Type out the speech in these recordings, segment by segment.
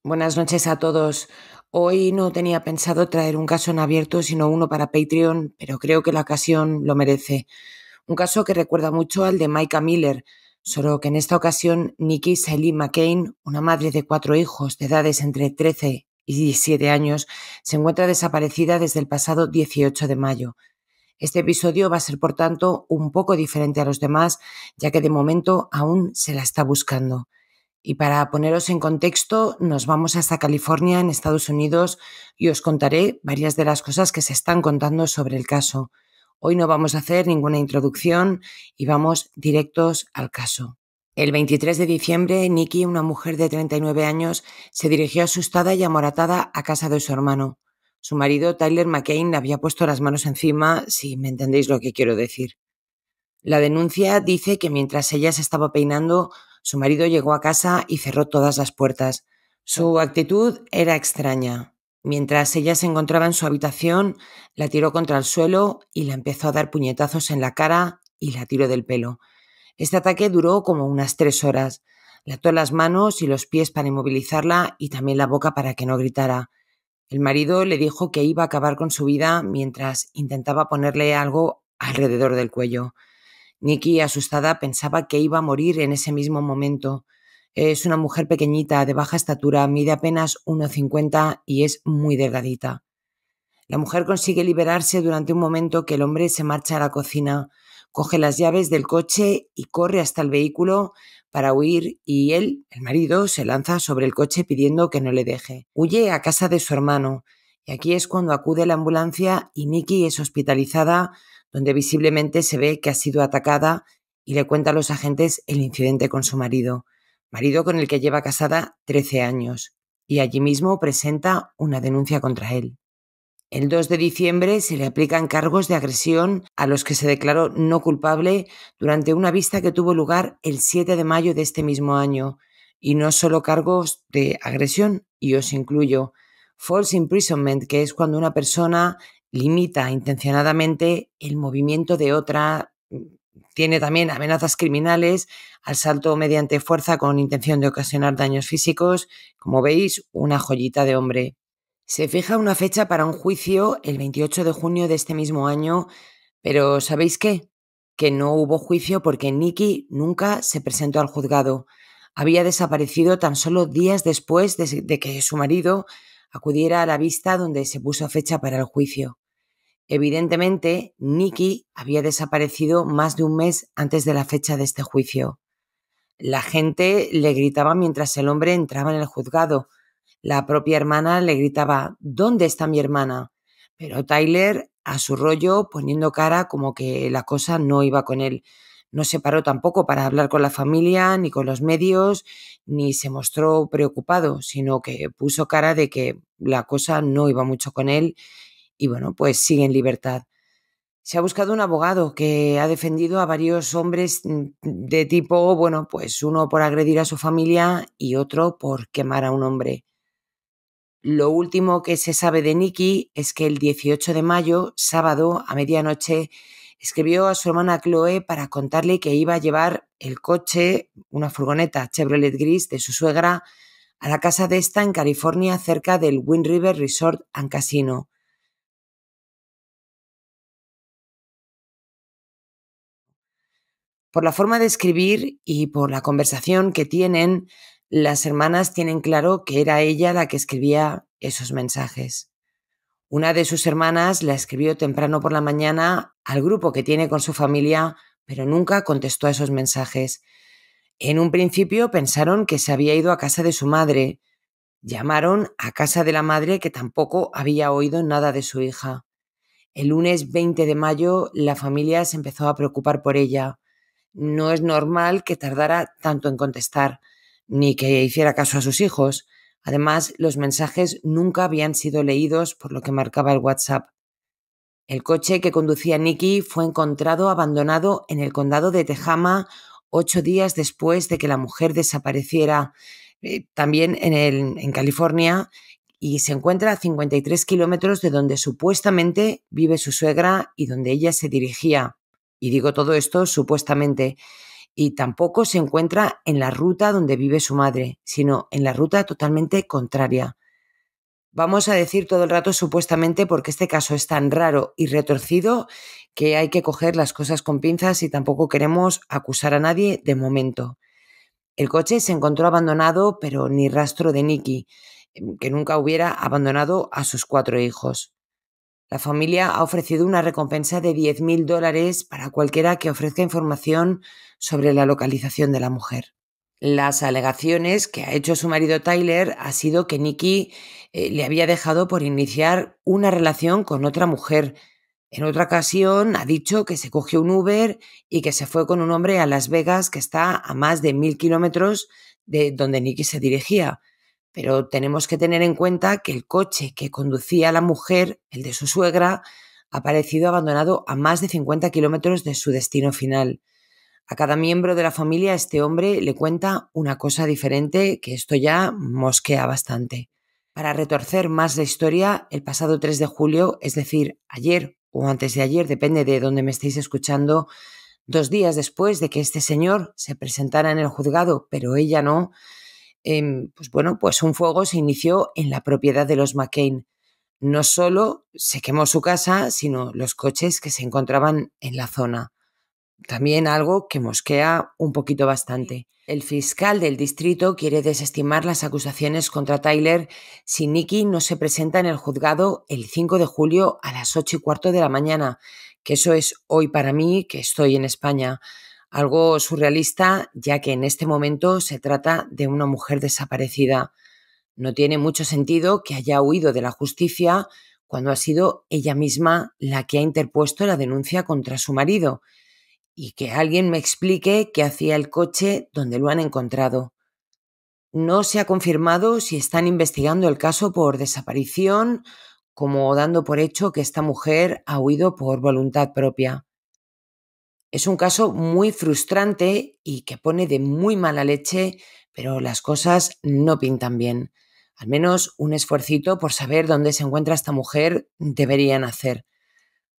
Buenas noches a todos. Hoy no tenía pensado traer un caso en abierto, sino uno para Patreon, pero creo que la ocasión lo merece. Un caso que recuerda mucho al de Micah Miller, solo que en esta ocasión Nikki Sally McCain, una madre de 4 hijos de edades entre 13 y 17 años, se encuentra desaparecida desde el pasado 18 de mayo. Este episodio va a ser, por tanto, un poco diferente a los demás, ya que de momento aún se la está buscando. Y para poneros en contexto, nos vamos hasta California, en Estados Unidos, y os contaré varias de las cosas que se están contando sobre el caso. Hoy no vamos a hacer ninguna introducción y vamos directos al caso. El 23 de diciembre, Nikki, una mujer de 39 años, se dirigió asustada y amoratada a casa de su hermano. Su marido, Tyler McCain, le había puesto las manos encima, si me entendéis lo que quiero decir. La denuncia dice que mientras ella se estaba peinando, su marido llegó a casa y cerró todas las puertas. Su actitud era extraña. Mientras ella se encontraba en su habitación, la tiró contra el suelo y la empezó a dar puñetazos en la cara y la tiró del pelo. Este ataque duró como unas 3 horas. Le ató las manos y los pies para inmovilizarla y también la boca para que no gritara. El marido le dijo que iba a acabar con su vida mientras intentaba ponerle algo alrededor del cuello. Nikki, asustada, pensaba que iba a morir en ese mismo momento. Es una mujer pequeñita, de baja estatura, mide apenas 1,50 y es muy delgadita. La mujer consigue liberarse durante un momento que el hombre se marcha a la cocina, coge las llaves del coche y corre hasta el vehículo para huir, y él, el marido, se lanza sobre el coche pidiendo que no le deje. Huye a casa de su hermano, y aquí es cuando acude la ambulancia y Nikki es hospitalizada, donde visiblemente se ve que ha sido atacada, y le cuenta a los agentes el incidente con su marido con el que lleva casada 13 años, y allí mismo presenta una denuncia contra él. El 2 de diciembre se le aplican cargos de agresión a los que se declaró no culpable durante una vista que tuvo lugar el 7 de mayo de este mismo año. Y no solo cargos de agresión, y os incluyo false imprisonment, que es cuando una persona limita intencionadamente el movimiento de otra. Tiene también amenazas criminales, asalto mediante fuerza con intención de ocasionar daños físicos. Como veis, una joyita de hombre. Se fija una fecha para un juicio el 28 de junio de este mismo año, pero ¿sabéis qué? Que no hubo juicio porque Nikki nunca se presentó al juzgado. Había desaparecido tan solo días después de que su marido acudiera a la vista donde se puso fecha para el juicio. Evidentemente, Nikki había desaparecido más de un mes antes de la fecha de este juicio. La gente le gritaba mientras el hombre entraba en el juzgado. La propia hermana le gritaba: ¿dónde está mi hermana? Pero Tyler, a su rollo, poniendo cara como que la cosa no iba con él. No se paró tampoco para hablar con la familia, ni con los medios, ni se mostró preocupado, sino que puso cara de que la cosa no iba mucho con él y bueno, pues sigue en libertad. Se ha buscado un abogado que ha defendido a varios hombres de tipo, bueno, pues uno por agredir a su familia y otro por quemar a un hombre. Lo último que se sabe de Nikki es que el 18 de mayo, sábado, a medianoche, escribió a su hermana Chloe para contarle que iba a llevar el coche, una furgoneta Chevrolet gris de su suegra, a la casa de esta en California, cerca del Wind River Resort and Casino. Por la forma de escribir y por la conversación que tienen, las hermanas tienen claro que era ella la que escribía esos mensajes. Una de sus hermanas la escribió temprano por la mañana al grupo que tiene con su familia, pero nunca contestó a esos mensajes. En un principio pensaron que se había ido a casa de su madre. Llamaron a casa de la madre, que tampoco había oído nada de su hija. El lunes 20 de mayo la familia se empezó a preocupar por ella. No es normal que tardara tanto en contestar, ni que hiciera caso a sus hijos. Además, los mensajes nunca habían sido leídos por lo que marcaba el WhatsApp. El coche que conducía Nikki fue encontrado abandonado en el condado de Tehama 8 días después de que la mujer desapareciera, también en California, y se encuentra a 53 kilómetros de donde supuestamente vive su suegra y donde ella se dirigía. Y digo todo esto supuestamente. y tampoco se encuentra en la ruta donde vive su madre, sino en la ruta totalmente contraria. Vamos a decir todo el rato supuestamente porque este caso es tan raro y retorcido que hay que coger las cosas con pinzas y tampoco queremos acusar a nadie de momento. El coche se encontró abandonado, pero ni rastro de Nicky, que nunca hubiera abandonado a sus 4 hijos. La familia ha ofrecido una recompensa de $10.000 para cualquiera que ofrezca información sobre la localización de la mujer. Las alegaciones que ha hecho su marido Tyler ha sido que Nicky le había dejado por iniciar una relación con otra mujer. En otra ocasión ha dicho que se cogió un Uber y que se fue con un hombre a Las Vegas, que está a más de 1.000 kilómetros de donde Nicky se dirigía. Pero tenemos que tener en cuenta que el coche que conducía la mujer, el de su suegra, ha aparecido abandonado a más de 50 kilómetros de su destino final. A cada miembro de la familia este hombre le cuenta una cosa diferente, que esto ya mosquea bastante. Para retorcer más la historia, el pasado 3 de julio, es decir, ayer o antes de ayer, depende de dónde me estéis escuchando, 2 días después de que este señor se presentara en el juzgado, pero ella no, pues un fuego se inició en la propiedad de los McCain. No solo se quemó su casa, sino los coches que se encontraban en la zona. También algo que mosquea un poquito bastante. El fiscal del distrito quiere desestimar las acusaciones contra Tyler si Nicky no se presenta en el juzgado el 5 de julio a las 8:15 de la mañana, que eso es hoy para mí, que estoy en España. Algo surrealista, ya que en este momento se trata de una mujer desaparecida. No tiene mucho sentido que haya huido de la justicia cuando ha sido ella misma la que ha interpuesto la denuncia contra su marido, y que alguien me explique qué hacía el coche donde lo han encontrado. No se ha confirmado si están investigando el caso por desaparición, como dando por hecho que esta mujer ha huido por voluntad propia. Es un caso muy frustrante y que pone de muy mala leche, pero las cosas no pintan bien. Al menos un esfuercito por saber dónde se encuentra esta mujer deberían hacer.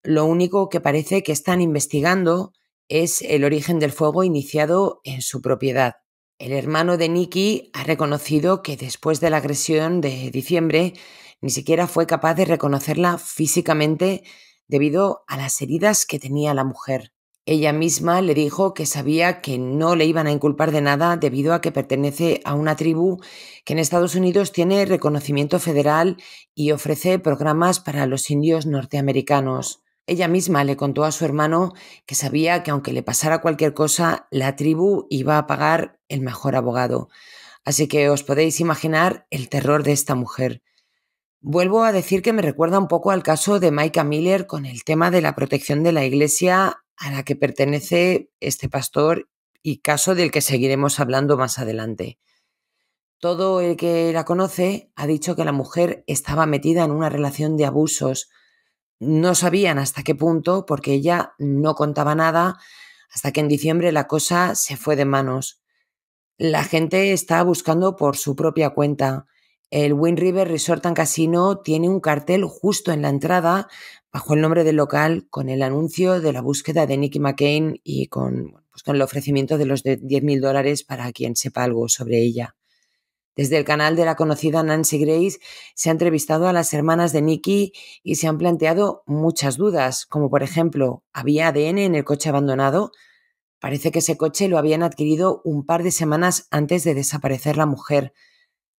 Lo único que parece que están investigando es el origen del fuego iniciado en su propiedad. El hermano de Nicky ha reconocido que después de la agresión de diciembre ni siquiera fue capaz de reconocerla físicamente debido a las heridas que tenía la mujer. Ella misma le dijo que sabía que no le iban a inculpar de nada debido a que pertenece a una tribu que en Estados Unidos tiene reconocimiento federal y ofrece programas para los indios norteamericanos. Ella misma le contó a su hermano que sabía que aunque le pasara cualquier cosa, la tribu iba a pagar el mejor abogado. Así que os podéis imaginar el terror de esta mujer. Vuelvo a decir que me recuerda un poco al caso de Micah Miller con el tema de la protección de la iglesia a la que pertenece este pastor, y caso del que seguiremos hablando más adelante. Todo el que la conoce ha dicho que la mujer estaba metida en una relación de abusos. No sabían hasta qué punto, porque ella no contaba nada, hasta que en diciembre la cosa se fue de manos. La gente está buscando por su propia cuenta. El Wind River Resort and Casino tiene un cartel justo en la entrada, bajo el nombre del local, con el anuncio de la búsqueda de Nicky McCain y con el ofrecimiento de los $10.000 para quien sepa algo sobre ella. Desde el canal de la conocida Nancy Grace se ha entrevistado a las hermanas de Nicky y se han planteado muchas dudas, como por ejemplo, ¿había ADN en el coche abandonado? Parece que ese coche lo habían adquirido un par de semanas antes de desaparecer la mujer.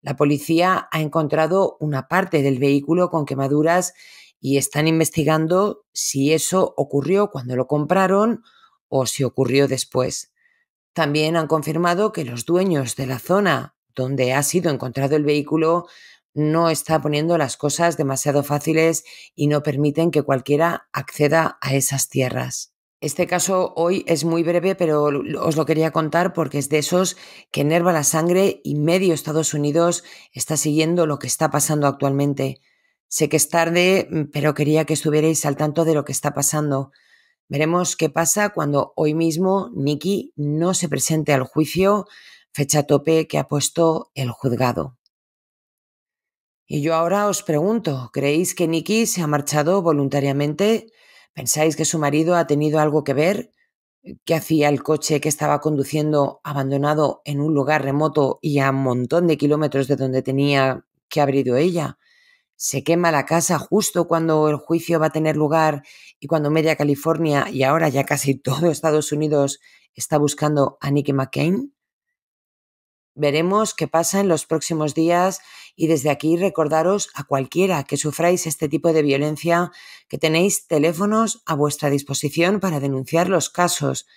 La policía ha encontrado una parte del vehículo con quemaduras y están investigando si eso ocurrió cuando lo compraron o si ocurrió después. También han confirmado que los dueños de la zona donde ha sido encontrado el vehículo no está poniendo las cosas demasiado fáciles y no permiten que cualquiera acceda a esas tierras. Este caso hoy es muy breve, pero os lo quería contar porque es de esos que enerva la sangre y medio Estados Unidos está siguiendo lo que está pasando actualmente. Sé que es tarde, pero quería que estuvierais al tanto de lo que está pasando. Veremos qué pasa cuando hoy mismo Nicky no se presente al juicio, fecha tope que ha puesto el juzgado. Y yo ahora os pregunto, ¿creéis que Nicky se ha marchado voluntariamente? ¿Pensáis que su marido ha tenido algo que ver? ¿Qué hacía el coche que estaba conduciendo abandonado en un lugar remoto y a un montón de kilómetros de donde tenía que haber ido ella? ¿Se quema la casa justo cuando el juicio va a tener lugar y cuando media California y ahora ya casi todo Estados Unidos está buscando a Nicky McCain? Veremos qué pasa en los próximos días y desde aquí recordaros a cualquiera que sufráis este tipo de violencia que tenéis teléfonos a vuestra disposición para denunciar los casos.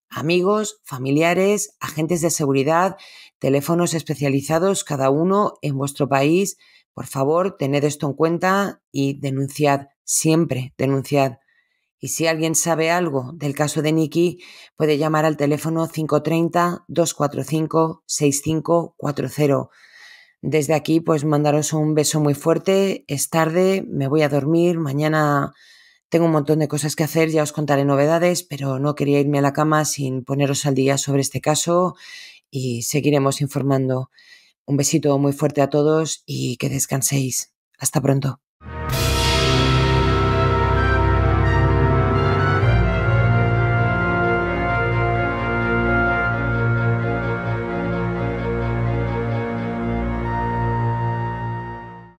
Amigos, familiares, agentes de seguridad, teléfonos especializados, cada uno en vuestro país. Por favor, tened esto en cuenta y denunciad, siempre denunciad. Y si alguien sabe algo del caso de Nicky, puede llamar al teléfono 530-245-6540. Desde aquí, pues mandaros un beso muy fuerte. Es tarde, me voy a dormir. Mañana tengo un montón de cosas que hacer, ya os contaré novedades, pero no quería irme a la cama sin poneros al día sobre este caso y seguiremos informando. Un besito muy fuerte a todos y que descanséis. Hasta pronto.